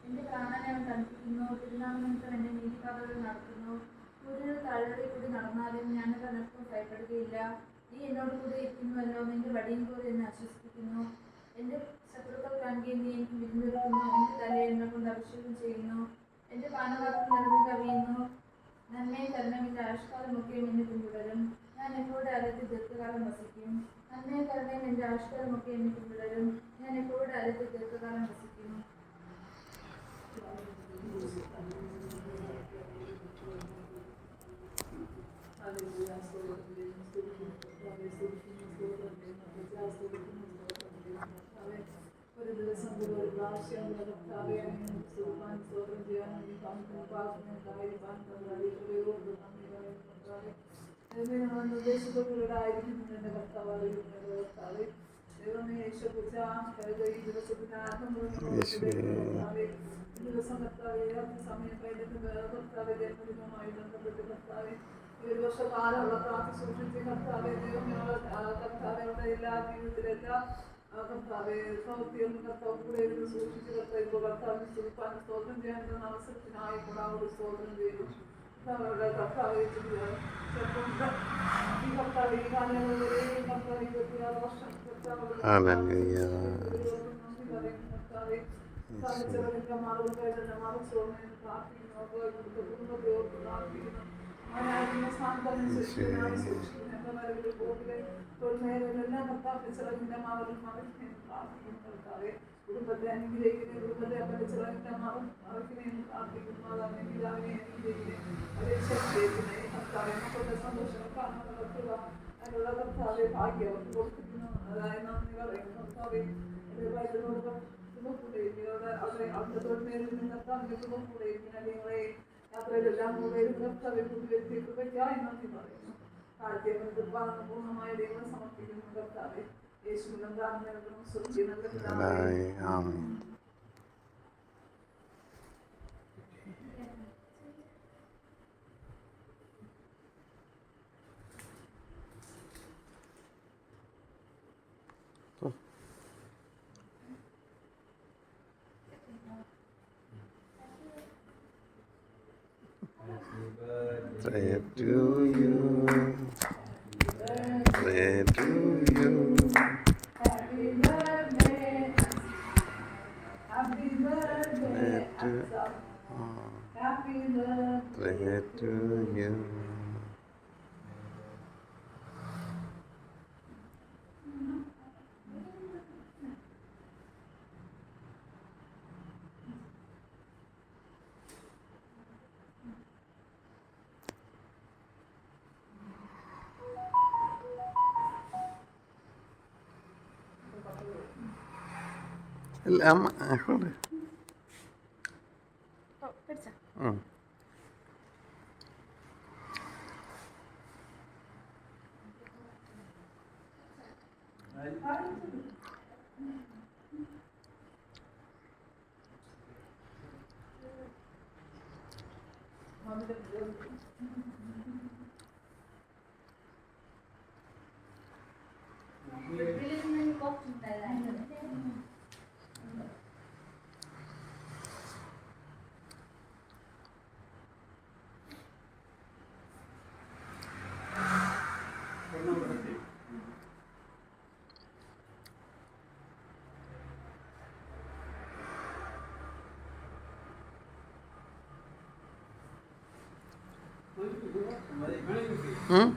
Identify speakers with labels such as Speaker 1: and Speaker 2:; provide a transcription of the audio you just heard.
Speaker 1: എന്റെ പ്രാണനെ അവൻ തണുപ്പിക്കുന്നു. തിരുനാമനിമിത്തം എന്റെ നീതിപാതകൾ നടത്തുന്നു. സൂര്യന് താഴ്വരയിൽ കൂടി നടന്നാലും ഞാൻ തണുപ്പും ഭയപ്പെടുകയില്ല. നീ എന്നോട് കൂടെ ഇരിക്കുന്നുവല്ലോ. നിന്റെ വടിയും പോലെ എന്നെ ആശ്വസിപ്പിക്കുന്നു. എന്റെ ശത്രുക്കൾ കാണുകയും നീ എനിക്ക് വിരുന്നൊരുക്കുന്നു. എന്റെ തലയെ എണ്ണ കൊണ്ട് അഭിഷേകം ചെയ്യുന്നു. എന്റെ പാനപാത്രം നിറഞ്ഞു കവിയുന്നു. നന്മയും കരുണയും എന്റെ ആയുഷ്കാലമൊക്കെയും എന്നെ പിന്തുടരും. ഞാൻ എപ്പോഴും അകത്ത് ദീർഘകാലം വസിക്കും. നന്മയും കരുണയും എന്റെ ആയുഷ്കാലമൊക്കെ എന്നെ പിന്തുടരും. ഞാൻ എപ്പോഴും അകത്ത് ദീർഘകാലം വസിക്കും. ഒരു ദിവസം ഒരു പ്രാവശ്യം സ്തോത്രം ചെയ്യാൻ നിർദ്ദേശത്തോടുകൂടായിരിക്കും എന്റെ കർത്താവ് അറിയുന്നത്. കർത്താവെ ദൈവമേ യേശുപൂജ ഈ ദിവസത്തിന് ആത്മ ദിവസം കർത്താവെ സമയം കഴിഞ്ഞിട്ട് കർത്താവെ ജന്മദിനവുമായി ബന്ധപ്പെട്ട് കർത്താവെ ഒരു വർഷക്കാലമുള്ള പ്രാർത്ഥന സൂക്ഷിച്ച് കർത്താവെ ദൈവമേ കർത്താവയുടെ എല്ലാ ജീവിതത്തിലെല്ലാം കർത്താവെ പ്രവൃത്തിയൊന്നും കർത്താവ് കൂടെ ഇരുന്ന് സൂക്ഷിച്ച് കർത്താവ് കർത്താവിനെ സ്തുതിപ്പാൻ സ്തോത്രം ചെയ്യാനുള്ള അവസരത്തിനായി കൂടാവോട് സ്തോത്രം ചെയ്തു. കർത്താവ് ഈ കർത്താവ് ഈ കാലങ്ങളിലെയും കർത്താവ് 26 വർഷം കർത്താവിന്റെ മാറുകളുടെ മറിച്ചോർന്ന് പ്രാർത്ഥിക്കുന്നു. കുടുംബത്തെ ഓർത്ത് പ്രാർത്ഥിക്കുന്നു. അവനായിരിക്കുന്ന സ്ഥാനത്തനുസരിച്ച് സൂക്ഷിക്കുന്നു. എന്റെ വരവിൽ പോകിലെ തൊഴിൽമേഖലെല്ലാം കർത്താവിന്റെ ചിറകിന്റെ മാറുകൾ മറിക്കുന്നതിന് പ്രാർത്ഥിക്കുന്നു. കർത്താവെ കുടുംബത്തെ അനുഗ്രഹിക്കുന്ന കുടുംബത്തെ അവന്റെ ചിറകിന്റെ മറിക്കുന്നതിന് പ്രാർത്ഥിക്കുന്നു. മാതാവിനെ പിതാവിനെ അനുഗ്രഹിക്കുന്നു. അവരെ ശക്തിയേക്കുന്ന കർത്താവെ മക്കളുടെ സന്തോഷം കാണുന്ന കർത്തുക അതിനുള്ള കർത്താവെ ഭാഗ്യം അവർക്ക് കൊടുത്തിരിക്കുന്നു. അതായത് നന്ദി പറയുന്നു. കർത്താവെ വൈദ്യുതോട് അവരെ അവരുടെ തൊഴിൽമേഖലയിൽ നിന്ന് കർത്താവിന്റെ കുടുംബം കൂടെ നിങ്ങളെ യാത്രയിലെല്ലാം കൂടെ കർത്താവെ പുതിയ കൃപയ്ക്കായി നന്ദി പറയുന്നു. താഴ്ത്തിയവൻ കൃപാണെന്ന് പൂർണ്ണമായ ദൈവം സമർപ്പിക്കുന്നു. കർത്താവെ യേശുവിനും പ്രാർത്ഥനകളും സ്വർഗ്ഗീയ
Speaker 2: Pray to you, pray to you.
Speaker 1: Happy birthday, happy birthday, happy birthday,
Speaker 2: Pray to you. എല്ലാം ആയിക്കോട്ടെ. ഉം?